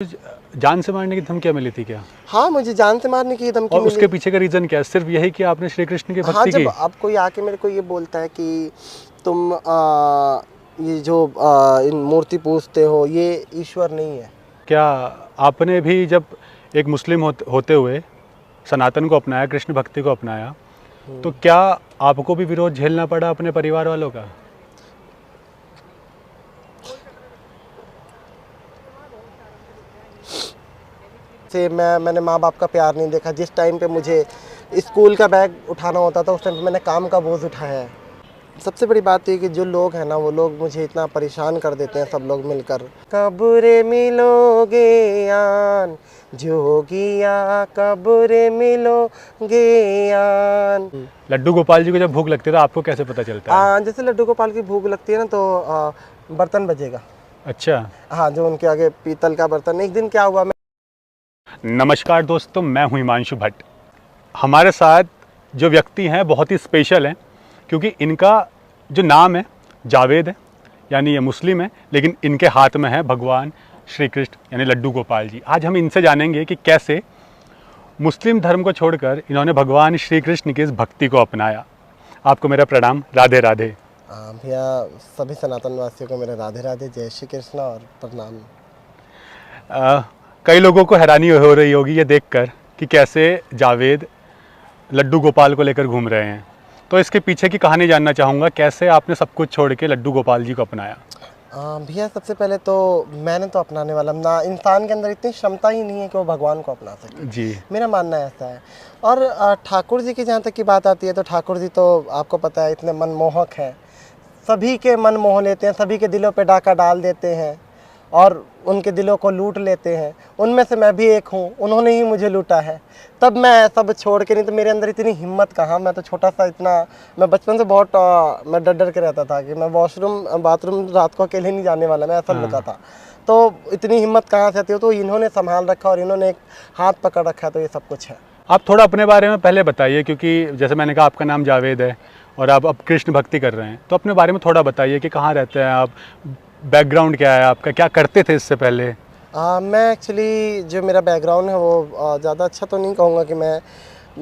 जान से मारने की धमकियाँ मिली थी क्या? हाँ, मुझे जान से मारने की धमकी और मिली। उसके पीछे का रीज़न क्या है? सिर्फ़ यही कि आपने श्री कृष्ण की हाँ, भक्ति की? जब अब कोई आके मेरे को ये बोलता है कि तुम ये जो इन मूर्ति पूजते हो, ये ईश्वर नहीं है। क्या आपने भी जब एक मुस्लिम होते हुए सनातन को अपनाया, कृष्ण भक्ति को अपनाया, तो क्या आपको भी विरोध झेलना पड़ा अपने परिवार वालों का? से मैंने माँ-बाप का प्यार नहीं देखा। जिस टाइम पे मुझे स्कूल का बैग उठाना होता था, उस टाइम पे मैंने काम का बोझ उठाया है। सबसे बड़ी बात ये है कि जो लोग हैं ना, वो लोग मुझे इतना परेशान कर देते हैं, सब लोग मिलकर। कब रे मिलोगे आन जोगिया, कब रे मिलोगे आन। लड्डू गोपाल जी को जब भूख लगती है तो आपको कैसे पता चलता है? जैसे लड्डू गोपाल की भूख लगती है ना, तो बर्तन बजेगा। अच्छा। हाँ, जो उनके आगे पीतल का बर्तन। एक दिन क्या हुआ, नमस्कार दोस्तों, मैं हूं हिमांशु भट्ट। हमारे साथ जो व्यक्ति हैं बहुत ही स्पेशल हैं, क्योंकि इनका जो नाम है जावेद है, यानी ये मुस्लिम है, लेकिन इनके हाथ में है भगवान श्री कृष्ण यानी लड्डू गोपाल जी। आज हम इनसे जानेंगे कि कैसे मुस्लिम धर्म को छोड़कर इन्होंने भगवान श्री कृष्ण की इस भक्ति को अपनाया। आपको मेरा प्रणाम, राधे राधे। भैया सभी सनातन वासियों को मेरा राधे राधे, जय श्री कृष्ण और प्रणाम। कई लोगों को हैरानी हो रही होगी ये देखकर कि कैसे जावेद लड्डू गोपाल को लेकर घूम रहे हैं, तो इसके पीछे की कहानी जानना चाहूँगा। कैसे आपने सब कुछ छोड़ के लड्डू गोपाल जी को अपनाया? भैया सबसे पहले तो मैंने तो अपनाने वाला ना, इंसान के अंदर इतनी क्षमता ही नहीं है कि वो भगवान को अपना सके जी। मेरा मानना ऐसा है। और ठाकुर जी की जहाँ तक की बात आती है, तो ठाकुर जी तो आपको पता है इतने मनमोहक हैं, सभी के मन मोह लेते हैं, सभी के दिलों पे डाका डाल देते हैं और उनके दिलों को लूट लेते हैं। उनमें से मैं भी एक हूँ, उन्होंने ही मुझे लूटा है। तब मैं सब छोड़ के, नहीं तो मेरे अंदर इतनी हिम्मत कहाँ। मैं तो छोटा सा इतना, मैं बचपन से बहुत मैं डर डर के रहता था कि मैं वॉशरूम बाथरूम रात को अकेले नहीं जाने वाला, मैं ऐसा लड़का था। तो इतनी हिम्मत कहाँ से आती हो, तो इन्होंने संभाल रखा और इन्होंने एक हाथ पकड़ रखा है, तो ये सब कुछ है। आप थोड़ा अपने बारे में पहले बताइए, क्योंकि जैसे मैंने कहा आपका नाम जावेद है और आप अब कृष्ण भक्ति कर रहे हैं, तो अपने बारे में थोड़ा बताइए कि कहाँ रहते हैं आप, बैकग्राउंड क्या है आपका, क्या करते थे इससे पहले? मैं एक्चुअली जो मेरा बैकग्राउंड है वो ज़्यादा अच्छा तो नहीं कहूँगा कि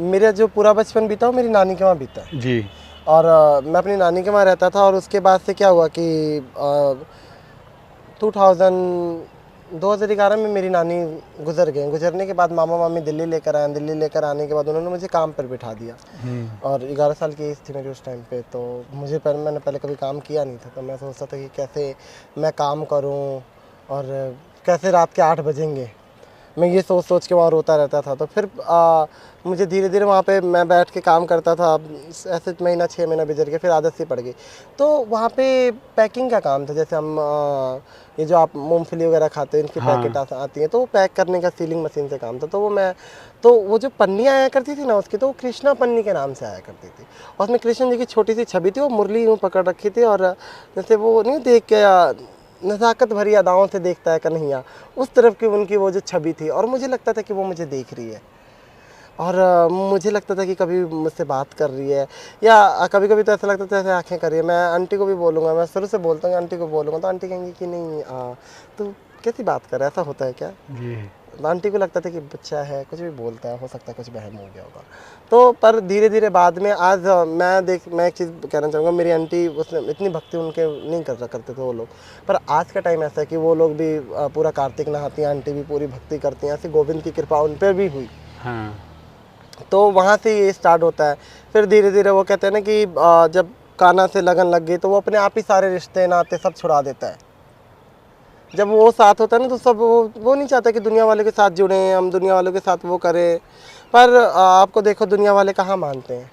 मेरा जो पूरा बचपन बीता वो मेरी नानी के वहाँ बीता है जी। और मैं अपनी नानी के वहाँ रहता था। और उसके बाद से क्या हुआ कि 2011 में मेरी नानी गुजर गई। गुजरने के बाद मामा मामी दिल्ली लेकर आए। दिल्ली लेकर आने के बाद उन्होंने मुझे काम पर बिठा दिया और 11 साल की एज थी मेरी उस टाइम पे। तो मैंने पहले कभी काम किया नहीं था, तो मैं सोचता था कि कैसे मैं काम करूं और कैसे रात के 8 बजेंगे, मैं ये सोच सोच के वहाँ रोता रहता था। तो फिर मुझे धीरे धीरे वहाँ पे मैं बैठ के काम करता था। ऐसे महीना 6 महीना गुजर के फिर आदत सी पड़ गई। तो वहाँ पे पैकिंग का काम था, जैसे हम ये जो आप मूंगफली वगैरह खाते हैं, इनकी पैकेट आती हैं, तो वो पैक करने का सीलिंग मशीन से काम था। तो वो जो पन्नी आया करती थी ना उसकी, तो वो कृष्णा पन्नी के नाम से आया करती थी और उसमें कृष्ण जी की छोटी सी छवि थी, वो मुरली यूँ पकड़ रखी थी और जैसे वो नहीं देख के नज़ाकत भरी अदाओं से देखता है कन्हैया, उस तरफ की उनकी वो जो छवि थी। और मुझे लगता था कि वो मुझे देख रही है और मुझे लगता था कि कभी मुझसे बात कर रही है, या कभी कभी तो ऐसा लगता था जैसे आंखें कर रही है। मैं आंटी को भी बोलूँगा, मैं शुरू से बोलता हूँ आंटी को बोलूँगा, तो आंटी कहेंगी कि नहीं तो कैसी बात कर रहा है, ऐसा होता है क्या जी। आंटी को लगता था कि बच्चा है, कुछ भी बोलता है, हो सकता है कुछ बहम हो गया होगा। तो पर धीरे धीरे बाद में आज मैं एक चीज़ कहना चाहूँगा, मेरी आंटी उसने इतनी भक्ति उनके नहीं करते थे वो लोग, पर आज का टाइम ऐसा है कि वो लोग भी पूरा कार्तिक नहाती हैं, आंटी भी पूरी भक्ति करती हैं। ऐसे गोविंद की कृपा उन पर भी हुई। हाँ। तो वहाँ से ये स्टार्ट होता है। फिर धीरे धीरे वो कहते हैं ना कि जब कान्हा से लगन लग गई, तो वो अपने आप ही सारे रिश्ते नाते सब छुड़ा देता है। जब वो साथ होता है ना, तो सब वो नहीं चाहता कि दुनिया वालों के साथ जुड़ें, हम दुनिया वालों के साथ वो करें। पर आपको देखो दुनिया वाले कहाँ मानते हैं।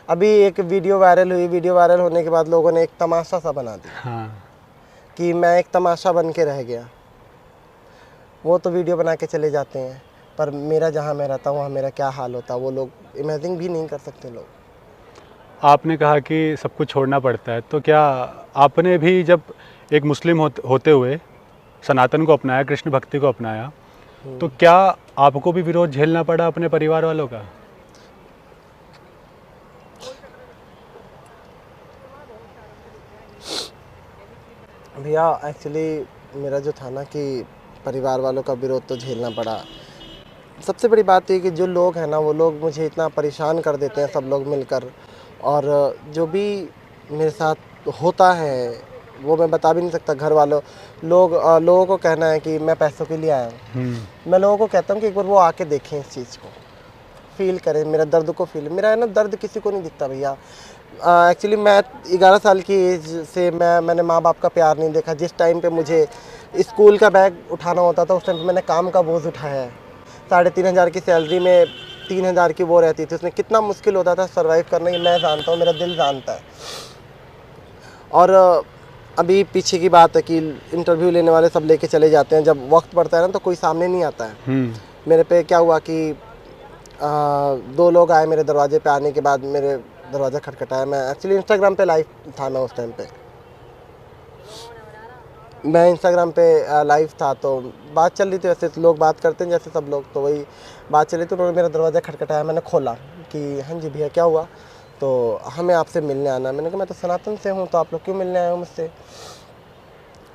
अभी एक वीडियो वायरल हुई, वीडियो वायरल होने के बाद लोगों ने एक तमाशा सा बना दिया कि मैं एक तमाशा बन के रह गया। वो तो वीडियो बना के चले जाते हैं, पर मेरा जहाँ मैं रहता हूँ वहाँ मेरा क्या हाल होता, वो लोग इमेजिन भी नहीं कर सकते लोग। आपने कहा कि सब कुछ छोड़ना पड़ता है, तो क्या आपने भी जब एक मुस्लिम होते हुए सनातन को अपनाया, कृष्ण भक्ति को अपनाया, तो क्या आपको भी विरोध झेलना पड़ा अपने परिवार वालों का? भैया एक्चुअली मेरा जो था ना कि परिवार वालों का विरोध तो झेलना पड़ा। सबसे बड़ी बात ये कि जो लोग हैं ना, वो लोग मुझे इतना परेशान कर देते हैं सब लोग मिलकर, और जो भी मेरे साथ होता है वो मैं बता भी नहीं सकता। घर वालों लोगों को कहना है कि मैं पैसों के लिए आया हूँ। मैं लोगों को कहता हूँ कि एक बार वो आके देखें इस चीज़ को, फील करें, मेरा दर्द को फील। मेरा है ना दर्द किसी को नहीं दिखता भैया। एक्चुअली मैं 11 साल की एज से मैंने माँ बाप का प्यार नहीं देखा। जिस टाइम पे मुझे स्कूल का बैग उठाना होता था उस टाइम पे मैंने काम का बोझ उठाया है। 3,500 की सैलरी में 3,000 की वो रहती थी, उसमें कितना मुश्किल होता था सर्वाइव करना, ये मैं जानता हूँ, मेरा दिल जानता है। और अभी पीछे की बात है कि इंटरव्यू लेने वाले सब लेके चले जाते हैं, जब वक्त पड़ता है ना तो कोई सामने नहीं आता है। मेरे पे क्या हुआ कि 2 लोग आए मेरे दरवाजे पे, आने के बाद मेरे दरवाज़ा खटखटाया। मैं एक्चुअली इंस्टाग्राम पे लाइव था, मैं उस टाइम पे मैं इंस्टाग्राम पे लाइव था, तो बात चल रही थी, वैसे लोग बात करते हैं जैसे सब लोग, तो वही बात चल रही थी। उन्होंने मेरा दरवाज़ा खटखटाया, मैंने खोला कि हाँ जी भैया क्या हुआ, तो हमें आपसे मिलने आना। मैंने कहा मैं तो सनातन से हूँ, तो आप लोग क्यों मिलने आए हो मुझसे?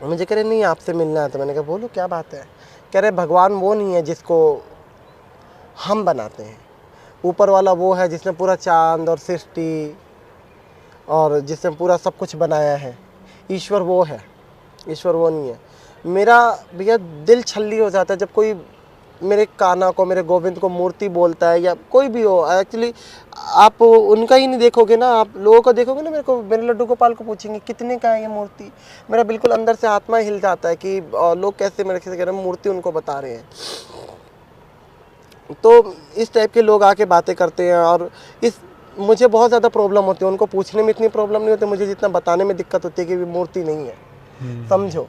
मुझे कह रहे नहीं आपसे मिलना है। तो मैंने कहा बोलो क्या बात है? कह रहे भगवान वो नहीं है जिसको हम बनाते हैं, ऊपर वाला वो है जिसने पूरा चांद और सृष्टि और जिसने पूरा सब कुछ बनाया है। ईश्वर वो है, ईश्वर वो नहीं है। मेरा भैया दिल छल्ली हो जाता है जब कोई मेरे कान्हा को, मेरे गोविंद को मूर्ति बोलता है, या कोई भी हो। एक्चुअली आप उनका ही नहीं देखोगे ना, आप लोगों को देखोगे ना। मेरे लड्डू गोपाल को पूछेंगे कितने का है ये मूर्ति, मेरा बिल्कुल अंदर से आत्मा हिल जाता है कि लोग कैसे मेरे से कह रहे हैं मूर्ति उनको बता रहे हैं। तो इस टाइप के लोग आके बातें करते हैं, और मुझे बहुत ज़्यादा प्रॉब्लम होती है। उनको पूछने में इतनी प्रॉब्लम नहीं होती, मुझे जितना बताने में दिक्कत होती है कि मूर्ति नहीं है। समझो,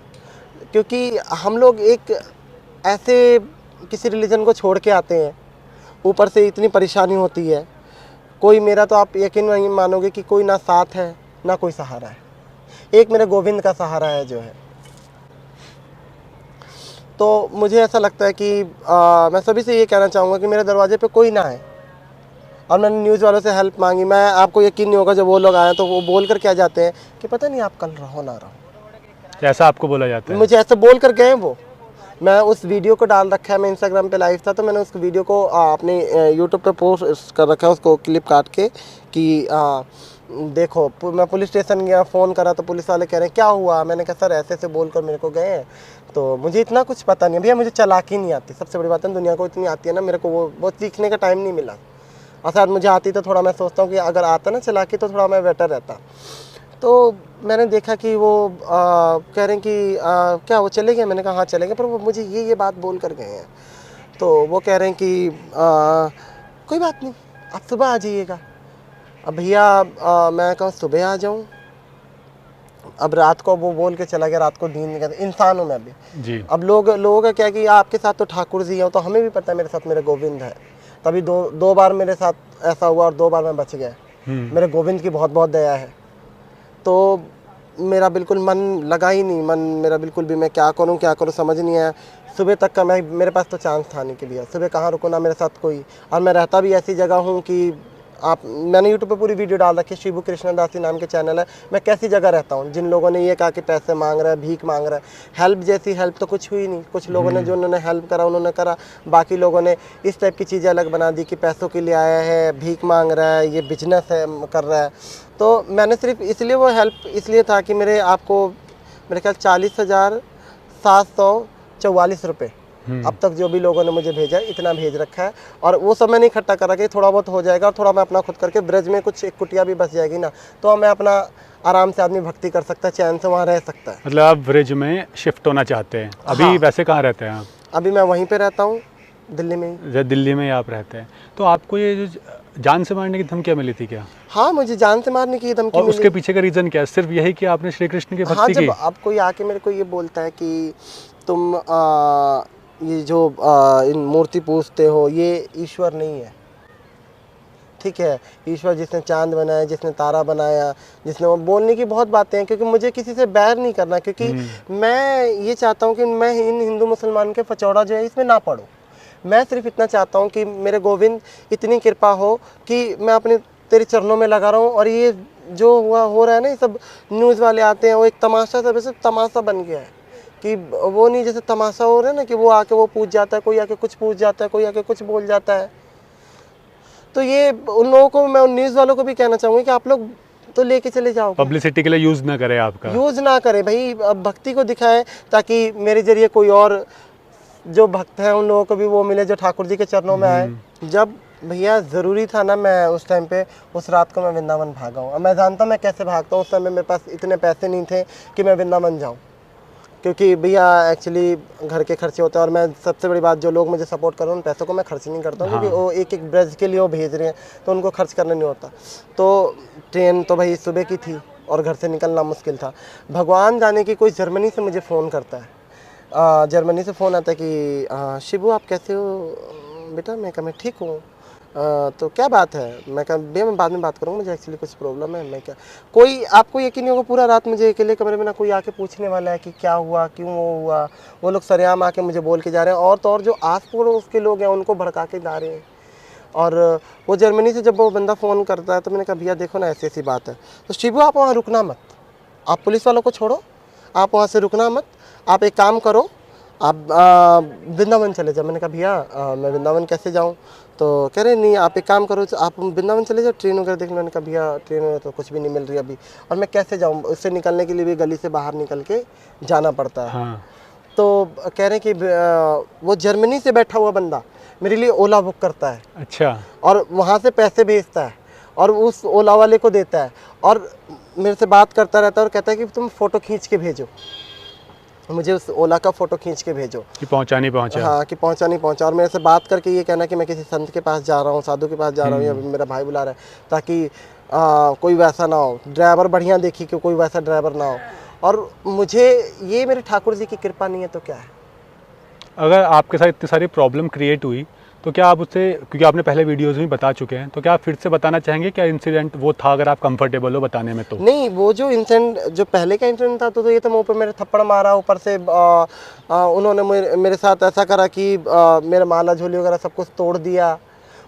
क्योंकि हम लोग एक ऐसे किसी रिलीजन को छोड़ के आते हैं, ऊपर से इतनी परेशानी होती है। कोई मेरा तो आप यकीन नहीं मानोगे कि कोई ना साथ है ना कोई सहारा है। एक मेरे गोविंद का सहारा है जो है। तो मुझे ऐसा लगता है कि मैं सभी से ये कहना चाहूँगा कि मेरे दरवाजे पे कोई ना आए। और मैंने न्यूज़ वालों से हेल्प मांगी, मैं आपको यकीन नहीं होगा, जब वो लोग आए तो वो बोल कर क्या जाते हैं कि पता नहीं आप कल रहो ना रहो। ऐसा आपको बोला जाता है? मुझे ऐसे बोल कर गए वो। मैं उस वीडियो को डाल रखा है, मैं इंस्टाग्राम पे लाइव था, तो मैंने उस वीडियो को अपने यूट्यूब पे पोस्ट कर रखा है, उसको क्लिप काट के कि देखो। मैं पुलिस स्टेशन गया, फ़ोन करा तो पुलिस वाले कह रहे हैं क्या हुआ? मैंने कहा सर ऐसे ऐसे बोल कर मेरे को गए हैं। तो मुझे इतना कुछ पता नहीं भैया, मुझे चालाकी नहीं आती। सबसे बड़ी बात है दुनिया को इतनी आती है ना, मेरे को वो सीखने का टाइम नहीं मिला। और शायद मुझे आती तो थोड़ा मैं सोचता हूँ कि अगर आता ना चालाकी तो थोड़ा मैं बेटर रहता। तो मैंने देखा कि वो कह रहे हैं कि क्या वो चले गए? मैंने कहा हाँ चले गए, पर वो मुझे ये बात बोल कर गए हैं। तो वो कह रहे हैं कि कोई बात नहीं, आप सुबह आ जाइएगा। अब भैया मैं कहूँ सुबह आ जाऊँ, अब रात को वो बोल के चला गया, रात को नींद नहीं करता। इंसान हूँ मैं भी जी। अब लोगों का क्या है कि आपके साथ तो ठाकुर जी हैं, तो हमें भी पता है मेरे साथ मेरे गोविंद है। तभी दो बार मेरे साथ ऐसा हुआ और 2 बार मैं बच गया। मेरे गोविंद की बहुत बहुत दया है। तो मेरा बिल्कुल मन लगा ही नहीं, मन मेरा बिल्कुल भी, मैं क्या करूं समझ नहीं आया। सुबह तक का मेरे पास तो चांस था नहीं कि भैया सुबह कहाँ रुको ना मेरे साथ कोई। और मैं रहता भी ऐसी जगह हूँ कि मैंने यूट्यूब पे पूरी वीडियो डाल रखी है, शिबू कृष्णदासी नाम के चैनल है। मैं कैसी जगह रहता हूँ, जिन लोगों ने ये कहा कि पैसे मांग रहा है, भीख मांग रहा है। हेल्प जैसी हेल्प तो कुछ हुई नहीं। कुछ लोगों ने जो उन्होंने हेल्प करा उन्होंने करा, बाकी लोगों ने इस टाइप की चीज़ें अलग बना दी कि पैसों के लिए आया है, भीख मांग रहा है, ये बिजनेस है कर रहा है। तो मैंने सिर्फ इसलिए वो हेल्प इसलिए था कि मेरे ख्याल 40,744 रुपये अब तक जो भी लोगों ने मुझे भेजा इतना भेज रखा है। और वो सब मैंने इकट्ठा करा कि थोड़ा बहुत हो जाएगा, और थोड़ा मैं अपना खुद करके ब्रज में कुछ एक कुटिया भी बस जाएगी ना, तो मैं अपना आराम से आदमी भक्ति कर सकता है, चैन से वहाँ रह सकता है। मतलब आप ब्रज में शिफ्ट होना चाहते हैं अभी? हाँ। वैसे कहाँ रहते हैं आप? अभी मैं वहीं पे रहता हूँ, दिल्ली में ही। दिल्ली में ही आप रहते हैं। तो आपको ये जान से मारने की धमकियाँ मिली थी क्या? हाँ, मुझे जान से मारने की धमकी मिली। उसके पीछे का रीज़न क्या है? सिर्फ यही कि आपने श्री कृष्ण की भक्ति की? जब अब कोई आके मेरे को ये बोलता है कि तुम ये जो इन मूर्ति पूजते हो ये ईश्वर नहीं है, ठीक है। ईश्वर जिसने चांद बनाया, जिसने तारा बनाया, जिसने, वो बोलने की बहुत बातें हैं। क्योंकि मुझे किसी से बैर नहीं करना, क्योंकि मैं ये चाहता हूँ कि मैं इन हिंदू मुसलमान के फचौड़ा जो है इसमें ना पढ़ूँ। मैं सिर्फ इतना चाहता हूँ कि मेरे गोविंद इतनी कृपा हो कि मैं अपने तेरे चरणों में लगा रहा हूँ। और ये जो हो रहा है ना, ये सब न्यूज़ वाले आते हैं, वो एक तमाशा, सब तमाशा बन गया है। कि वो नहीं जैसे तमाशा हो रहा है ना, कि वो आके वो पूछ जाता है, कोई आके कुछ पूछ जाता है, कोई आके कुछ बोल जाता है। तो ये उन लोगों को, मैं उन न्यूज़ वालों को भी कहना चाहूँगी कि आप लोग तो लेके चले जाओ, पब्लिसिटी के लिए यूज़ ना करें आपका। यूज़ ना करें भाई, अब भक्ति को दिखाएं ताकि मेरे जरिए कोई और जो भक्त हैं उन लोगों को भी वो मिले जो ठाकुर जी के चरणों में आए। जब भैया ज़रूरी था ना, मैं उस टाइम पे उस रात को मैं वृंदावन भागा हूँ। अब मैं जानता हूँ मैं कैसे भागता हूँ, उस समय मेरे पास इतने पैसे नहीं थे कि मैं वृंदावन जाऊँ, क्योंकि भैया एक्चुअली घर के खर्चे होते हैं। और मैं सबसे बड़ी बात, जो लोग मुझे सपोर्ट कर रहे हैं उन पैसों को मैं खर्च नहीं करता हूँ, क्योंकि वो एक एक ब्रज के लिए वो भेज रहे हैं तो उनको खर्च करना नहीं होता। तो ट्रेन तो भाई सुबह की थी और घर से निकलना मुश्किल था। भगवान जाने की कोई जर्मनी से मुझे फ़ोन करता है, जर्मनी से फ़ोन आता है कि शिबू आप कैसे हो बेटा? मैं कहा मैं ठीक हूँ। तो क्या बात है? मैं कहा भैया मैं बाद में बात करूँगा, मुझे एक्चुअली कुछ प्रॉब्लम है। मैं क्या, कोई आपको यकीन नहीं होगा, पूरा रात मुझे अकेले कमरे में ना कोई आके पूछने वाला है कि क्या हुआ, क्यों वो हुआ। वो लोग सरेआम आके मुझे बोल के जा रहे हैं, और तो और जो आस पड़ोस के लोग हैं उनको भड़का के जा रहे हैं। और वो जर्मनी से जब वो बंदा फ़ोन करता है तो मैंने कहा भैया देखो ना ऐसी ऐसी बात है, तो शिबू आप वहाँ रुकना मत, आप पुलिस वालों को छोड़ो, आप वहाँ से रुकना मत, आप एक काम करो, आप वृंदावन चले जाओ। मैंने कहा भैया मैं वृंदावन कैसे जाऊँ? तो कह रहे नहीं आप एक काम करो, आप वृंदावन चले जाओ, ट्रेन वगैरह देख लो। मैंने कहा भैया ट्रेन वगैरह तो कुछ भी नहीं मिल रही अभी, और मैं कैसे जाऊँ? उससे निकलने के लिए भी गली से बाहर निकल के जाना पड़ता है। हाँ। तो कह रहे हैं कि वो जर्मनी से बैठा हुआ बंदा मेरे लिए ओला बुक करता है, अच्छा। और वहाँ से पैसे भेजता है और उस ओला वाले को देता है, और मेरे से बात करता रहता है और कहता है कि तुम फ़ोटो खींच के भेजो, मुझे उस ओला का फ़ोटो खींच के भेजो कि पहुंचा नहीं पहुंचा। हाँ, कि पहुंचा नहीं पहुंचा। और मेरे से बात करके ये कहना कि मैं किसी संत के पास जा रहा हूँ, साधु के पास जा रहा हूँ, या मेरा भाई बुला रहा है, ताकि कोई वैसा ना हो, ड्राइवर बढ़िया देखी कि कोई वैसा ड्राइवर ना हो। और मुझे ये मेरे ठाकुर जी की कृपा नहीं है तो क्या है। अगर आपके साथ इतनी सारी प्रॉब्लम क्रिएट हुई तो क्या आप उससे, क्योंकि आपने पहले वीडियोज़ में बता चुके हैं, तो क्या आप फिर से बताना चाहेंगे क्या इंसिडेंट वो था, अगर आप कंफर्टेबल हो बताने में तो? नहीं, वो जो इंसिडेंट जो पहले का इंसिडेंट था तो ये तो मुँह पे मेरे थप्पड़ मारा, ऊपर से उन्होंने मेरे साथ ऐसा करा कि मेरा माला झोली वगैरह सब कुछ तोड़ दिया।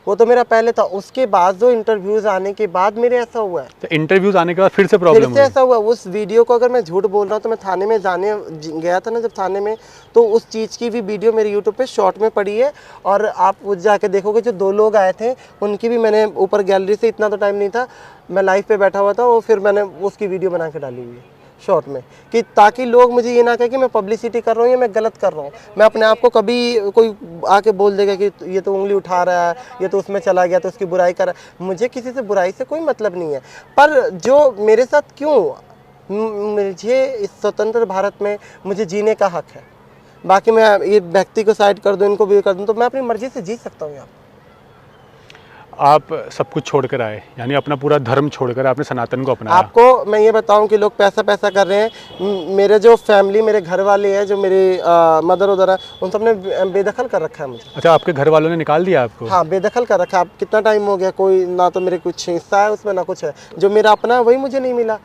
वो तो मेरा पहले था। उसके बाद जो इंटरव्यूज़ आने के बाद मेरे ऐसा हुआ है। तो इंटरव्यूज़ आने के बाद फिर से फिर प्रॉब्लम से ऐसा हुआ। उस वीडियो को अगर मैं झूठ बोल रहा हूँ तो मैं थाने में जाने गया था ना, जब थाने में, तो उस चीज़ की भी वीडियो मेरे यूट्यूब पे शॉर्ट में पड़ी है। और आप उस जाके देखोगे, जो 2 लोग आए थे उनकी भी मैंने ऊपर गैलरी से, इतना तो टाइम नहीं था, मैं लाइव पे बैठा हुआ था, और फिर मैंने उसकी वीडियो बना के डाली हुई है शॉर्ट में, कि ताकि लोग मुझे ये ना कहे कि मैं पब्लिसिटी कर रहा हूँ या मैं गलत कर रहा हूँ। मैं अपने आप को, कभी कोई आके बोल देगा कि ये तो उंगली उठा रहा है, ये तो उसमें चला गया तो उसकी बुराई कर रहा है, मुझे किसी से बुराई से कोई मतलब नहीं है। पर जो मेरे साथ क्यों, मुझे इस स्वतंत्र भारत में मुझे जीने का हक है। बाकी मैं ये व्यक्ति को साइड कर दूँ, इनको भी कर दूँ, तो मैं अपनी मर्जी से जी सकता हूँ यहाँ। आप सब कुछ छोड़कर आए, यानी अपना पूरा धर्म छोड़कर आपने सनातन को अपनाया। आपको मैं ये बताऊं कि लोग पैसा पैसा कर रहे हैं। मेरे जो फैमिली, मेरे घर वाले हैं, जो मेरे मदर उधर है, उन सब ने बेदखल कर रखा है मुझे। अच्छा, आपके घर वालों ने निकाल दिया आपको? हाँ, बेदखल कर रखा है। अब कितना टाइम हो गया, कोई ना तो मेरे कुछ हिस्सा है उसमें, ना कुछ है। जो मेरा अपना है वही मुझे नहीं मिला।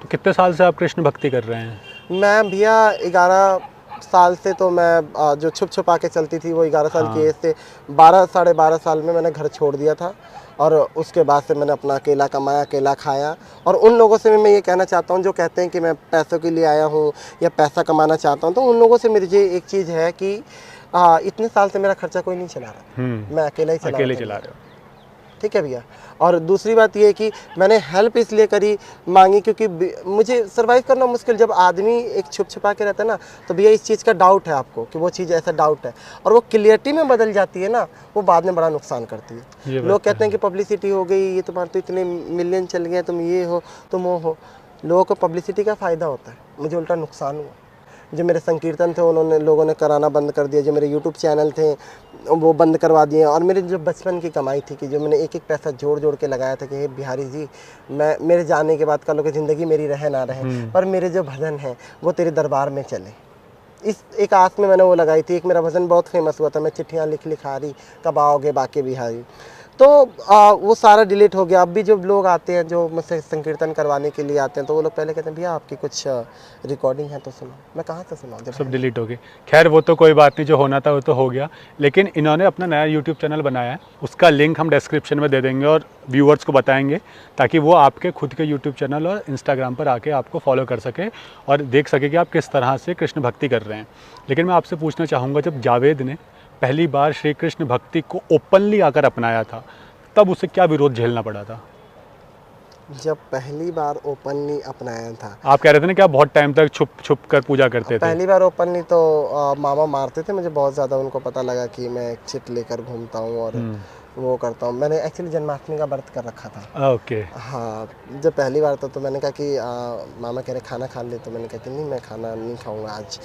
तो कितने साल से आप कृष्ण भक्ति कर रहे हैं? मैं भैया 11 साल से, तो मैं जो छुप छुपा के चलती थी वो 11 साल की एज से 12 साढ़े 12 साल में मैंने घर छोड़ दिया था। और उसके बाद से मैंने अपना अकेला कमाया, अकेला खाया। और उन लोगों से मैं ये कहना चाहता हूँ जो कहते हैं कि मैं पैसों के लिए आया हूँ या पैसा कमाना चाहता हूँ, तो उन लोगों से मुझे एक चीज़ है कि इतने साल से मेरा खर्चा कोई नहीं चला रहा, मैं अकेला ही चला रहे हो। ठीक है भैया। और दूसरी बात ये है कि मैंने हेल्प इसलिए करी, मांगी, क्योंकि मुझे सर्वाइव करना मुश्किल। जब आदमी एक छुप छुपा के रहता है ना, तो भैया इस चीज़ का डाउट है आपको कि वो चीज़ ऐसा डाउट है, और वो क्लियरिटी में बदल जाती है ना, वो बाद में बड़ा नुकसान करती है। लोग कहते हैं कि पब्लिसिटी हो गई, ये तुम्हारे तो इतने मिलियन चल गए, तुम ये हो, तुम वो हो। लोगों को पब्लिसिटी का फ़ायदा होता है, मुझे उल्टा नुकसान हुआ। जो मेरे संकीर्तन थे उन्होंने, लोगों ने कराना बंद कर दिया। जो मेरे यूट्यूब चैनल थे वो बंद करवा दिए। और मेरे जो बचपन की कमाई थी, कि जो मैंने एक एक पैसा जोड़ जोड़ के लगाया था कि हे बिहारी जी, मैं मेरे जाने के बाद कल की ज़िंदगी मेरी रहे ना रहे, पर मेरे जो भजन हैं वो तेरे दरबार में चले, इस एक आस में मैंने वो लगाई थी। एक मेरा भजन बहुत फेमस हुआ था, मैं चिट्ठियाँ लिख लिखारी, कब आओगे बाके बिहारी। तो वो सारा डिलीट हो गया। अब भी जब लोग आते हैं जो मुझसे संकीर्तन करवाने के लिए आते हैं तो वो लोग पहले कहते हैं भैया आपकी कुछ रिकॉर्डिंग है तो सुनो। मैं कहाँ से सुनाऊँ जब सब डिलीट हो गए। खैर वो तो कोई बात नहीं, जो होना था वो तो हो गया। लेकिन इन्होंने अपना नया यूट्यूब चैनल बनाया है, उसका लिंक हम डिस्क्रिप्शन में दे देंगे और व्यूअर्स को बताएंगे ताकि वो आपके खुद के यूट्यूब चैनल और इंस्टाग्राम पर आके आपको फॉलो कर सके और देख सके कि आप किस तरह से कृष्ण भक्ति कर रहे हैं। लेकिन मैं आपसे पूछना चाहूँगा, जब जावेद ने पहली बार श्री कृष्ण भक्ति को ओपनली आकर अपनाया था तब उसे क्या विरोध झेलना पड़ा था? जब पहली बार ओपनली अपनाया था, आप कह रहे थे ना कि आप बहुत टाइम तक छुप छुप कर पूजा करते थे। पहली बार ओपनली तो मामा मारते थे मुझे बहुत ज़्यादा। उनको पता लगा कि मैं एक चिट लेकर घूमता हूँ और वो करता हूँ। मैंने एक्चुअली जन्माष्टमी का व्रत कर रखा था। ओके। हाँ, जब पहली बार तो मैंने कहा कि मामा कह रहे खाना खा ले, तो मैंने कहा कि नहीं मैं खाना नहीं खाऊंगा आज।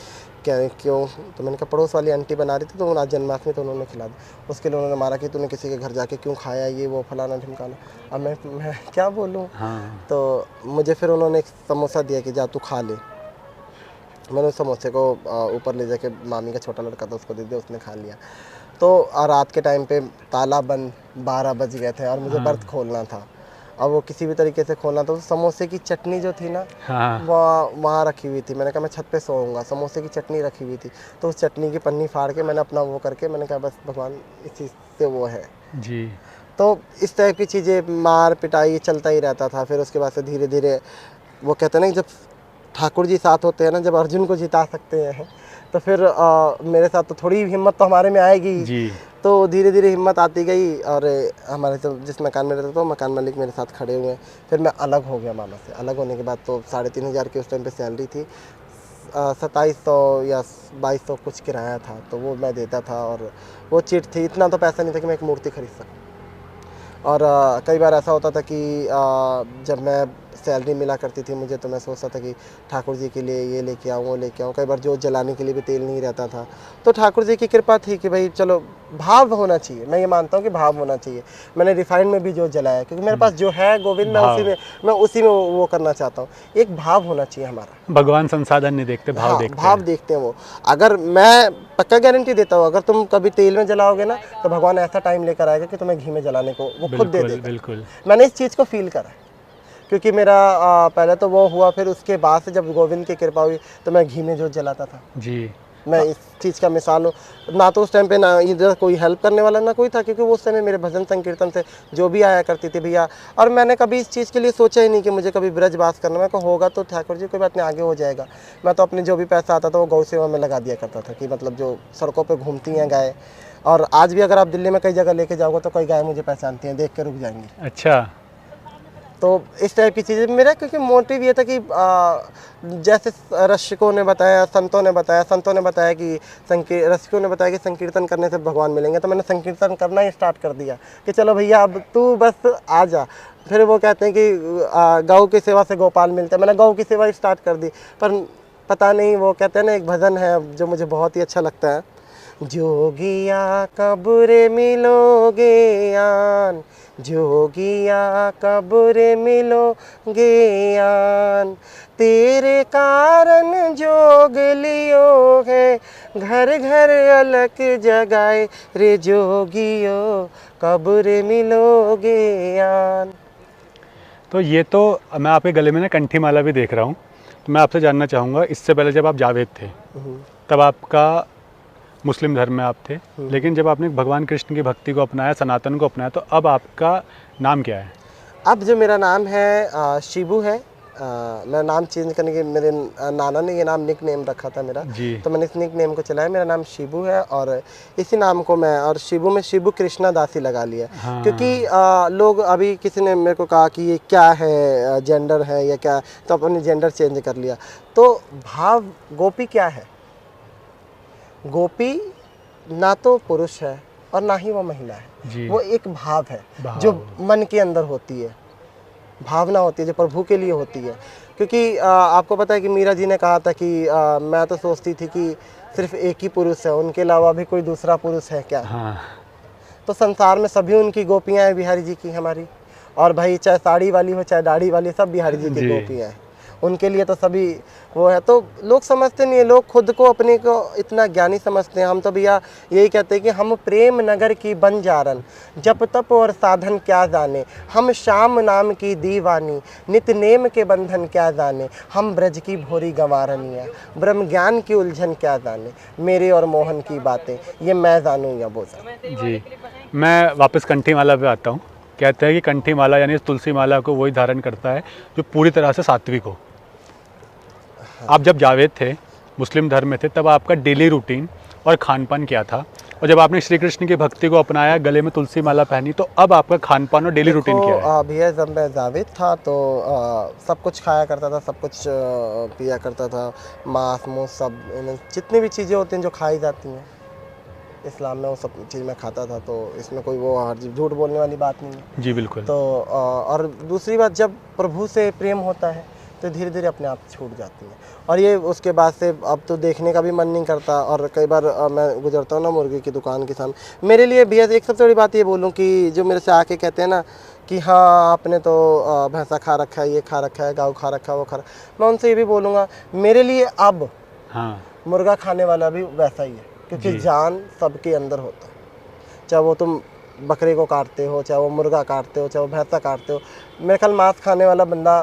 क्यों? तो मैंने कहा पड़ोस वाली आंटी बना रही थी तो आज जन्माष्टमी तो उन्होंने खिला दिया। उसके लिए उन्होंने मारा कि तूने किसी के घर जाके क्यों खाया, ये वो फलाना ढिमकाना। अब मैं क्या बोलूँ। हाँ। तो मुझे फिर उन्होंने एक समोसा दिया कि जा तू खा ले। मैंने उस समोसे को ऊपर ले जाके मामी का छोटा लड़का था उसको दे दिया, उसने खा लिया। तो रात के टाइम पे ताला बंद 12 बज गए थे और मुझे व्रत खोलना था। अब वो किसी भी तरीके से खोलना था। तो समोसे की चटनी जो थी ना, हाँ। वहाँ रखी हुई थी। मैंने कहा मैं छत पे सोऊंगा, समोसे की चटनी रखी हुई थी। तो उस चटनी की पन्नी फाड़ के मैंने अपना वो करके मैंने कहा बस भगवान इस चीज़ से वो है जी। तो इस टाइप की चीज़ें, मार पिटाई चलता ही रहता था। फिर उसके बाद से धीरे धीरे वो कहते हैं ना, जब ठाकुर जी साथ होते हैं ना, जब अर्जुन को जिता सकते हैं तो फिर मेरे साथ तो थोड़ी हिम्मत तो हमारे में आएगी जी। तो धीरे धीरे हिम्मत आती गई। और हमारे तो जिस मकान में रहते तो मकान मालिक मेरे साथ खड़े हुए। फिर मैं अलग हो गया मामा से। अलग होने के बाद तो 3,500 की उस टाइम पे सैलरी थी, 2700 या 2200 कुछ किराया था, तो वो मैं देता था। और वो चिट थी, इतना तो पैसा नहीं था कि मैं एक मूर्ति खरीद सकूँ। और कई बार ऐसा होता था कि जब मैं सैलरी मिला करती थी मुझे, तो मैं सोचता था कि ठाकुर जी के लिए ये लेके आऊँ वो लेके आऊँ। कई बार जोत जलाने के लिए भी तेल नहीं रहता था। तो ठाकुर जी की कृपा थी कि भाई चलो भाव होना चाहिए। मैं ये मानता हूँ कि भाव होना चाहिए। मैंने रिफाइंड में भी जोत जलाया क्योंकि मेरे पास जो है गोविंद, मैं उसी में वो करना चाहता हूँ। एक भाव होना चाहिए हमारा। भगवान संसाधन नहीं देखते, भाव हाँ, देखते भाव हैं। देखते हैं वो। अगर मैं पक्का गारंटी देता हूँ, अगर तुम कभी तेल में जलाओगे ना तो भगवान ऐसा टाइम लेकर आएगा कि तुम्हें घी में जलाने को वो खुद दे देगा। बिल्कुल। मैंने इस चीज़ को फील करा क्योंकि मेरा पहले तो वो हुआ, फिर उसके बाद से जब गोविंद की कृपा हुई तो मैं घी में जोत जलाता था जी। मैं इस चीज़ का मिसाल हूँ। ना तो उस टाइम पे ना इधर कोई हेल्प करने वाला ना कोई था, क्योंकि वो उस समय मेरे भजन संकीर्तन से जो भी आया करती थी भैया। और मैंने कभी इस चीज़ के लिए सोचा ही नहीं कि मुझे कभी ब्रजवास करना। मैं को होगा तो ठाकुर जी कोई बात नहीं, आगे हो जाएगा। मैं तो अपने जो भी पैसा आता था वो गौ सेवा में लगा दिया करता था कि मतलब जो सड़कों पर घूमती हैं गाय। और आज भी अगर आप दिल्ली में कई जगह लेके जाओगे तो कई गाय मुझे पहचानती हैं, देख के रुक जाएंगी। अच्छा। तो इस टाइप की चीज़ें मेरा, क्योंकि मोटिव ये था कि जैसे रसिकों ने बताया, संतों ने बताया कि रसिकों ने बताया कि संकीर्तन करने से भगवान मिलेंगे। तो मैंने संकीर्तन करना ही स्टार्ट कर दिया कि चलो भैया अब तू बस आ जा। फिर वो कहते हैं कि गौ की सेवा से गोपाल मिलते हैं। मैंने गौ की सेवा स्टार्ट कर दी। पर पता नहीं, वो कहते हैं ना, एक भजन है जो मुझे बहुत ही अच्छा लगता है, जोगिया कब रे मिलोगे आन, जोगिया कब रे मिलोगे आन, तेरे कारण जोग लियो है, घर घर अलग जगाए रे जोगियो, कब रे मिलोगे आन। तो ये तो मैं आपके गले में ना कंठी माला भी देख रहा हूँ। तो मैं आपसे जानना चाहूँगा, इससे पहले जब आप जावेद थे तब आपका मुस्लिम धर्म में आप थे, लेकिन जब आपने भगवान कृष्ण की भक्ति को अपनाया, सनातन को अपनाया, तो अब आपका नाम क्या है? अब जो मेरा नाम है शिबू है। मेरा नाम चेंज करने के, मेरे नाना ने ये नाम निक नेम रखा था मेरा जी। तो मैंने इस निक नेम को चलाया। मेरा नाम शिबू है और इसी नाम को मैं, और शिबू में शिबू कृष्णा दासी लगा लिया। हाँ। क्योंकि लोग, अभी किसी ने मेरे को कहा कि ये क्या है, जेंडर है या क्या, तो अपने जेंडर चेंज कर लिया। तो भाव, गोपी क्या है? गोपी ना तो पुरुष है और ना ही वो महिला है जी। वो एक भाव है जो मन के अंदर होती है, भावना होती है जो प्रभु के लिए होती है। क्योंकि आपको पता है कि मीरा जी ने कहा था कि मैं तो सोचती थी कि सिर्फ एक ही पुरुष है, उनके अलावा भी कोई दूसरा पुरुष है क्या? हाँ। तो संसार में सभी उनकी गोपियाँ हैं बिहारी जी की, हमारी। और भाई चाहे साड़ी वाली हो चाहे दाढ़ी वाली, सब बिहारी जी की गोपियाँ हैं। उनके लिए तो सभी वो है। तो लोग समझते नहीं है, लोग खुद को अपने को इतना ज्ञानी समझते हैं। हम तो भैया यही कहते हैं कि हम प्रेम नगर की बंजारन, जप तप और साधन क्या जाने, हम श्याम नाम की दीवानी, नित नेम के बंधन क्या जाने, हम ब्रज की भोरी गंवारनिया, ब्रह्म ज्ञान की उलझन क्या जाने, मेरे और मोहन की बातें ये मैं जानूँ या वो जानूं। जी, मैं वापस कंठी माला पे आता हूँ। कहते हैं कि कंठी माला यानी तुलसी माला को वही धारण करता है जो पूरी तरह से सात्विक हो। आप जब जावेद थे, मुस्लिम धर्म में थे, तब आपका डेली रूटीन और खान पान क्या था? और जब आपने श्री कृष्ण की भक्ति को अपनाया, गले में तुलसी माला पहनी, तो अब आपका खान पान और डेली रूटीन क्या है? भैया जब मैं जावेद था तो सब कुछ खाया करता था, सब कुछ पिया करता था, मांस मूस सब जितनी भी चीज़ें होती हैं जो खाई जाती हैं इस्लाम में, वो सब चीज़ मैं खाता था। तो इसमें कोई वो झूठ बोलने वाली बात नहीं है। जी बिल्कुल। तो और दूसरी बात, जब प्रभु से प्रेम होता है तो धीरे धीरे अपने आप छूट जाती है। और ये उसके बाद से अब तो देखने का भी मन नहीं करता। और कई बार मैं गुजरता हूँ ना मुर्गी की दुकान के सामने, मेरे लिए भैया एक सबसे बड़ी बात ये बोलूँ कि जो मेरे से आके कहते हैं ना कि हाँ आपने तो भैंसा खा रखा है, ये खा रखा है, गाँव खा रखा है, वो खा रखा, मैं उनसे ये भी बोलूँगा मेरे लिए अब हाँ, मुर्गा खाने वाला भी वैसा ही है, क्योंकि जान सबके अंदर होता है। चाहे वो तुम बकरे को काटते हो, चाहे वो मुर्गा काटते हो, चाहे वो भैंसा काटते हो, मेरे ख्याल मांस खाने वाला बंदा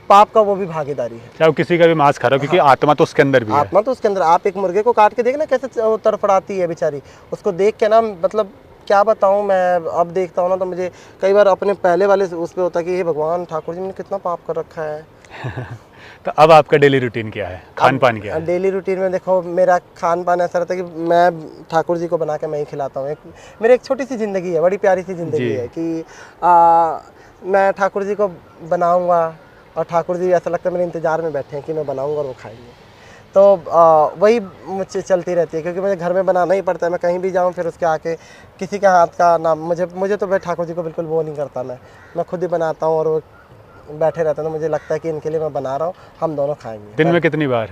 पाप का वो भी भागीदारी है। चाहे वो किसी का भी मांस खा रहा हो, क्योंकि आत्मा तो उसके अंदर भी है। आत्मा तो उसके अंदर। आप एक मुर्गे को काट के देखना कैसे वो तड़फड़ाती है बेचारी, उसको देख के ना, मतलब क्या बताऊं, मैं अब देखता हूँ ना तो मुझे कई बार अपने पहले वाले उस पर होता है कि हे भगवान ठाकुर जी मैंने कितना पाप कर रखा है। तो अब आपका डेली रूटीन क्या है, खान पान क्या है? डेली रूटीन में देखो, मेरा खान पान ऐसा रहता है कि मैं ठाकुर जी को बना के मैं ही खिलाता हूँ। मेरी एक छोटी सी ज़िंदगी है, बड़ी प्यारी सी ज़िंदगी है कि मैं ठाकुर जी को बनाऊँगा और ठाकुर जी ऐसा लगता है मेरे इंतज़ार में बैठे हैं कि मैं बनाऊँगा और वो खाएंगे। तो वही मुझे चलती रहती है, क्योंकि मुझे घर में बनाना ही पड़ता है। मैं कहीं भी जाऊँ फिर उसके आके किसी के हाथ का ना, मुझे तो मैं ठाकुर जी को बिल्कुल वो नहीं करता। मैं खुद ही बनाता हूँ और वो बैठे रहते हैं, तो मुझे लगता है कि इनके लिए मैं बना रहा हूँ, हम दोनों खाएंगे। दिन में कितनी बार?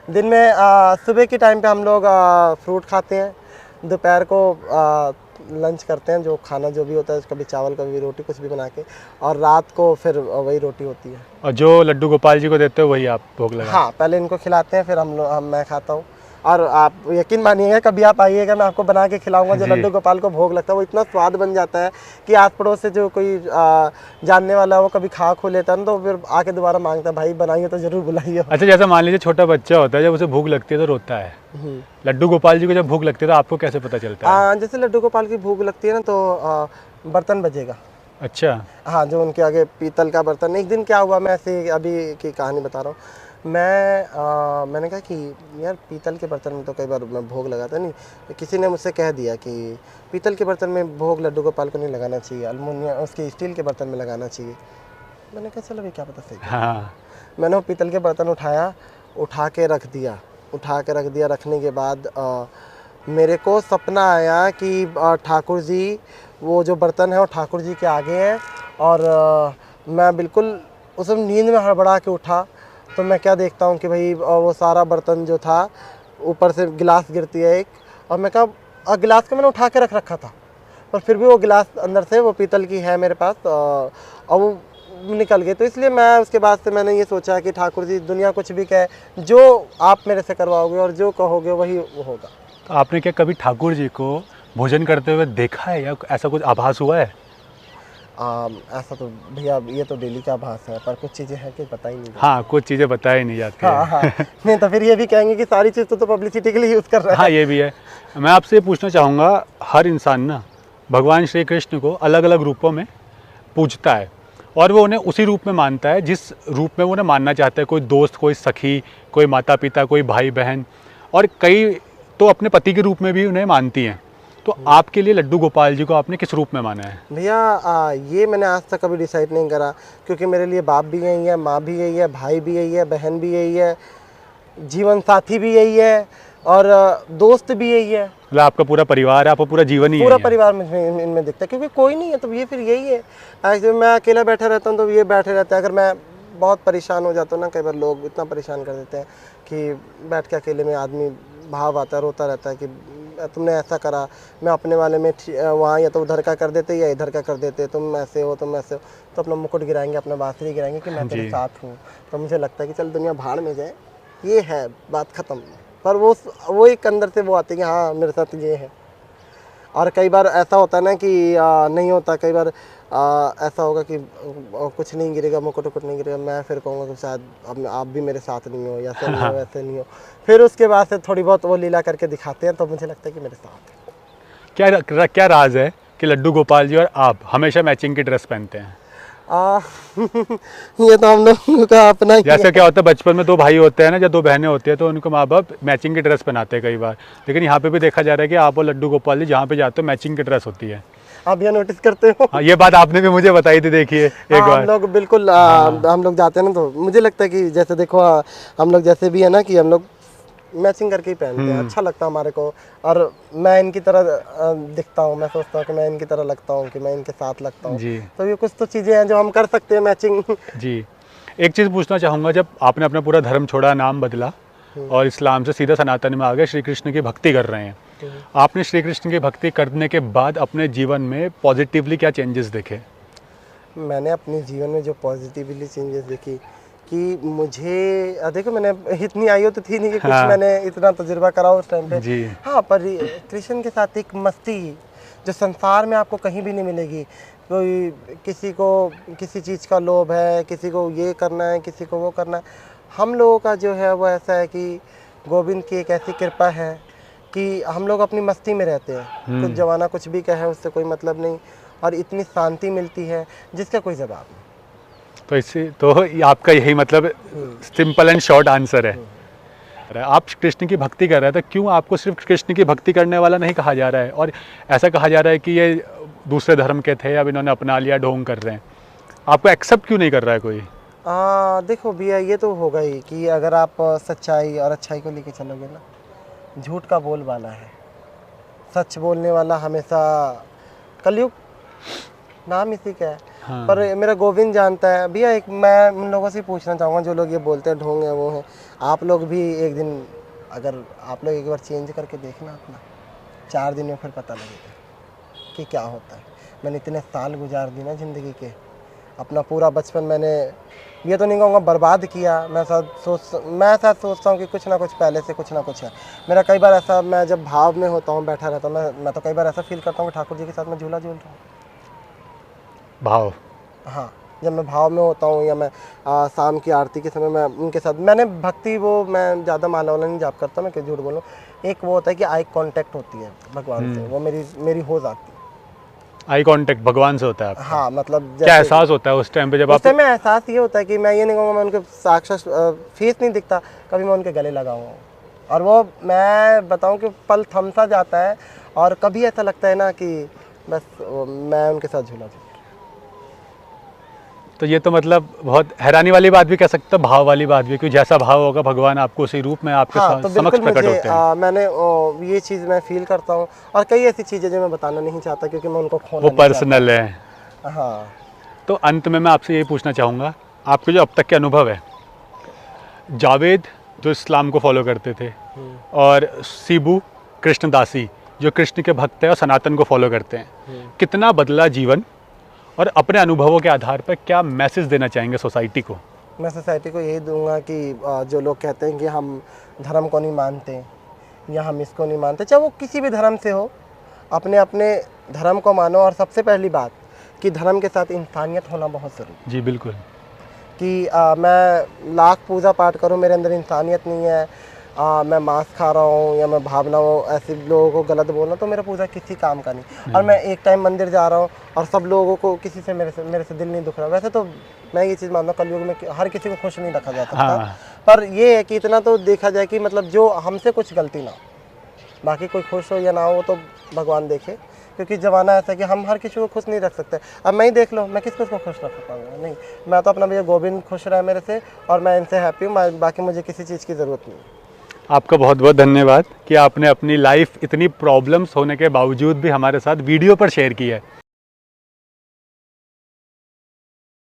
दिन में सुबह के टाइम पे हम लोग फ्रूट खाते हैं, दोपहर को लंच करते हैं, जो खाना जो भी होता है, कभी चावल कभी रोटी कुछ भी बना के, और रात को फिर वही रोटी होती है। और जो लड्डू गोपाल जी को देते हो वही आप भोग लगा? हाँ, पहले इनको खिलाते हैं, फिर मैं खाता हूँ। और आप यकीन मानिएगा, कभी आप आइएगा, मैं आपको बना के खिलाऊंगा। जो लड्डू गोपाल को भोग लगता है वो इतना स्वाद बन जाता है कि आस पड़ोस से जो कोई जानने वाला है वो कभी खा खो लेता है ना, तो फिर आके दोबारा मांगता है भाई बनाइए तो जरूर बुलाइए। अच्छा, जैसे मान लीजिए छोटा बच्चा होता है, जब उसे भूख लगती है तो रोता है, लड्डू गोपाल जी को जब भूख लगती है तो आपको कैसे पता चलता है? जैसे लड्डू गोपाल की भूख लगती है ना तो बर्तन बजेगा। अच्छा। हाँ, जो उनके आगे पीतल का बर्तन। एक दिन क्या हुआ, मैं ऐसे अभी की कहानी बता रहा हूँ। मैंने कहा कि यार पीतल के बर्तन में तो कई बार मैं भोग लगाता नहीं, किसी ने मुझसे कह दिया कि पीतल के बर्तन में भोग लड्डू गोपाल को नहीं लगाना चाहिए, एल्युमिनियम उसके स्टील के बर्तन में लगाना चाहिए। मैंने कहा चलो भाई क्या पता सही। हाँ। मैंने वो पीतल के बर्तन उठा के रख दिया। रखने के बाद मेरे को सपना आया कि ठाकुर जी, वो जो बर्तन है वो ठाकुर जी के आगे है, और मैं बिल्कुल उस नींद में हड़बड़ा के उठा तो मैं क्या देखता हूँ कि भाई वो सारा बर्तन जो था, ऊपर से गिलास गिरती है एक, और मैं कहा गिलास को मैंने उठा के रख रखा था, पर फिर भी वो गिलास अंदर से वो पीतल की है मेरे पास, और वो निकल गई। तो इसलिए मैं उसके बाद से मैंने ये सोचा कि ठाकुर जी दुनिया कुछ भी कहे, जो आप मेरे से करवाओगे और जो कहोगे वही होगा। तो आपने क्या कभी ठाकुर जी को भोजन करते हुए देखा है या ऐसा कुछ आभास हुआ है? ऐसा तो भैया ये तो डेली का आभास है, पर कुछ चीज़ें हैं कि पता ही नहीं। हाँ, कुछ चीज़ें बताई नहीं जाती। हाँ। नहीं तो फिर ये भी कहेंगे कि सारी चीज़ तो पब्लिसिटी के लिए यूज़ कर रहा है। हाँ, ये भी है। मैं आपसे ये पूछना चाहूँगा, हर इंसान ना भगवान श्री कृष्ण को अलग अलग रूपों में पूजता है, और वो उन्हें उसी रूप में मानता है जिस रूप में वो उन्हें मानना चाहता है। कोई दोस्त, कोई सखी, कोई माता पिता, कोई भाई बहन, और कई तो अपने पति के रूप में भी उन्हें मानती हैं। तो आपके लिए लड्डू गोपाल जी को आपने किस रूप में माना है? भैया ये मैंने आज तक कभी डिसाइड नहीं करा, क्योंकि मेरे लिए बाप भी यही है, माँ भी यही है, भाई भी यही है, बहन भी यही है, जीवन साथी भी यही है, और दोस्त भी यही है। मतलब आपका पूरा परिवार है, आपका पूरा जीवन ही पूरा है। परिवार मुझे इनमें दिखता है, क्योंकि कोई नहीं है तो ये फिर यही है। जब मैं अकेला बैठा रहता हूँ तो ये बैठे रहता है। अगर मैं बहुत परेशान हो जाता हूँ ना, कई बार लोग इतना परेशान कर देते हैं कि बैठ के अकेले में आदमी भाव आता है, रोता रहता है कि तुमने ऐसा करा, मैं अपने वाले में वहाँ या तो उधर का कर देते या इधर का कर देते, तुम ऐसे हो तुम ऐसे हो, तो अपना मुकुट गिराएंगे, अपना बांसुरी गिराएंगे कि मैं तेरे साथ हूँ। तो मुझे लगता है कि चल दुनिया भाड़ में जाए, ये है बात ख़त्म। पर वो एक अंदर से वो आती है कि हाँ मेरे साथ ये है। और कई बार ऐसा होता है ना कि नहीं होता, कई बार ऐसा होगा कि कुछ नहीं गिरेगा, मुकुट उकुट नहीं गिरेगा, मैं फिर कहूँगा कि शायद अब आप भी मेरे साथ नहीं हो, या ऐसे नहीं हो वैसे नहीं हो। फिर उसके बाद से थोड़ी बहुत वो लीला करके दिखाते हैं, तो मुझे लगता है कि मेरे साथ है। क्या राज है कि लड्डू गोपाल जी और आप हमेशा मैचिंग की ड्रेस पहनते हैं? ये तो हम लोग का अपना ही जैसे क्या होता है बचपन में दो भाई होते हैं ना, जब दो बहनें होती हैं तो उनको माँ बाप मैचिंग की ड्रेस पहनाते हैं कई बार, लेकिन यहाँ पे भी देखा जा रहा है कि आप और लड्डू गोपाल जी जहाँ पे जाते हो मैचिंग की ड्रेस होती है। आप ये नोटिस करते हो? हाँ, ये बात आपने भी मुझे बताई थी, देखिए एक बार। हम लोग बिल्कुल हम लोग जाते हैं ना, तो मुझे लगता है कि जैसे देखो हम लोग जैसे भी है ना कि हम लोग मैचिंग करके ही पहनते हैं, अच्छा लगता है हमारे को। और मैं इनकी तरह दिखता हूँ, मैं सोचता हूँ कि मैं इनकी तरह लगता हूँ, कि मैं इनके साथ लगता हूँ। तो ये कुछ तो चीज़ें हैं जो हम कर सकते हैं मैचिंग। जी, एक चीज़ पूछना चाहूँगा, जब आपने अपना पूरा धर्म छोड़ा, नाम बदला और इस्लाम से सीधा सनातन में आ गए, श्री कृष्ण की भक्ति कर रहे हैं, आपने श्री कृष्ण की भक्ति करने के बाद अपने जीवन में पॉजिटिवली क्या चेंजेस देखे? मैंने अपने जीवन में जो पॉजिटिवली चेंजेस देखी कि मुझे देखो मैंने इतनी आयु तो थी नहीं कि कुछ मैंने इतना तजुर्बा करा उस टाइम पे जी। हाँ, पर कृष्ण के साथ एक मस्ती जो संसार में आपको कहीं भी नहीं मिलेगी। कोई किसी को किसी चीज़ का लोभ है, किसी को ये करना है, किसी को वो करना है। हम लोगों का जो है वो ऐसा है कि गोविंद की एक ऐसी कृपा है कि हम लोग अपनी मस्ती में रहते हैं, कुछ जमाना कुछ भी कहे उससे कोई मतलब नहीं, और इतनी शांति मिलती है जिसका कोई जवाब नहीं। तो इससे तो आपका यही मतलब सिंपल एंड शॉर्ट आंसर है। आप कृष्ण की भक्ति कर रहे हैं, तो क्यों आपको सिर्फ कृष्ण की भक्ति करने वाला नहीं कहा जा रहा है, और ऐसा कहा जा रहा है कि ये दूसरे धर्म के थे, अब इन्होंने अपना लिया, ढोंग कर रहे हैं, आपको एक्सेप्ट क्यों नहीं कर रहा है कोई? देखो भैया, ये तो होगा ही कि अगर आप सच्चाई और अच्छाई को लेके चलोगे ना, झूठ का बोलबाला है, सच बोलने वाला हमेशा, कलयुग नाम इसी का है। हाँ। पर मेरा गोविंद जानता है भैया। एक मैं उन लोगों से पूछना चाहूँगा जो लोग ये बोलते हैं ढोंग है वो है, आप लोग भी एक दिन अगर आप लोग एक बार चेंज करके देखना अपना, 4 दिन में फिर पता लगेगा कि क्या होता है। मैंने इतने साल गुजार दी ना ज़िंदगी के, अपना पूरा बचपन मैंने ये तो नहीं कहूँगा बर्बाद किया, मैं सोचता हूँ कि कुछ ना कुछ पहले से कुछ ना कुछ है मेरा। कई बार ऐसा मैं जब भाव में होता हूँ, बैठा रहता हूँ, मैं तो कई बार ऐसा फील करता हूँ कि ठाकुर जी के साथ मैं झूला झूल रहा हूँ। भाव, हाँ, जब मैं भाव में होता हूँ या मैं शाम की आरती के समय मैं उनके साथ, मैंने भक्ति वो मैं ज़्यादा माला वाला नहीं जाप करता, मैं क्यों झूठ बोलूँ। एक वो होता है कि आई कांटेक्ट होती है भगवान से, वो मेरी हो जाती है। आई कांटेक्ट भगवान से होता है आपका? हाँ, मतलब क्या एहसास होता है उस टाइम पे जब उस टाइम में एहसास ये होता है कि मैं ये नहीं कहूँगा मैं उनके साक्षात फेस नहीं दिखता, कभी मैं उनके गले लगा हुआ हूँ, और वो मैं बताऊँ कि पल थम सा जाता है, और कभी ऐसा लगता है ना कि बस मैं उनके साथ झूला झूल। तो ये तो मतलब बहुत हैरानी वाली बात भी कह सकते हैं, भाव वाली बात भी, क्योंकि जैसा भाव होगा भगवान आपको उसी रूप में आपके तो समक्ष प्रकट होते हैं। मैंने ये चीज़ मैं फील करता हूँ, और कई ऐसी चीज़ें जो मैं बताना नहीं चाहता क्योंकि मैं उनको खोना वो पर्सनल है। हाँ, तो अंत में मैं आपसे यही पूछना चाहूँगा, आपके जो अब तक के अनुभव है, जावेद जो इस्लाम को फॉलो करते थे, और सीबू कृष्णदासी जो कृष्ण के भक्त हैं और सनातन को फॉलो करते हैं, कितना बदला जीवन, और अपने अनुभवों के आधार पर क्या मैसेज देना चाहेंगे सोसाइटी को? मैं सोसाइटी को यही दूंगा कि जो लोग कहते हैं कि हम धर्म को नहीं मानते या हम इसको नहीं मानते, चाहे वो किसी भी धर्म से हो, अपने अपने धर्म को मानो। और सबसे पहली बात कि धर्म के साथ इंसानियत होना बहुत ज़रूरी। जी बिल्कुल। कि मैं लाख पूजा पाठ करूं, मेरे अंदर इंसानियत नहीं है, मैं मांस खा रहा हूँ या मैं भावनाओं ऐसे लोगों को गलत बोलना, तो मेरा पूजा किसी काम का नहीं। और मैं एक टाइम मंदिर जा रहा हूँ और सब लोगों को किसी से मेरे से दिल नहीं दुख रहा। वैसे तो मैं ये चीज़ मानता हूँ कलयुग में हर किसी को खुश नहीं रखा जा सकता। हाँ। पर ये है कि इतना तो देखा जाए कि मतलब जो हमसे कुछ गलती ना हो, बाकी कोई खुश हो या ना हो तो भगवान देखे, क्योंकि ज़माना ऐसा है कि हम हर किसी को खुश नहीं रख सकते। अब मैं ही देख लो, मैं किसको खुश रख पाऊँगा? नहीं, मैं तो अपना भैया गोविंद खुश रहा है मेरे से, और मैं इनसे हैप्पी हूँ, बाकी मुझे किसी चीज़ की ज़रूरत नहीं। आपका बहुत बहुत धन्यवाद कि आपने अपनी लाइफ इतनी प्रॉब्लम्स होने के बावजूद भी हमारे साथ वीडियो पर शेयर की है।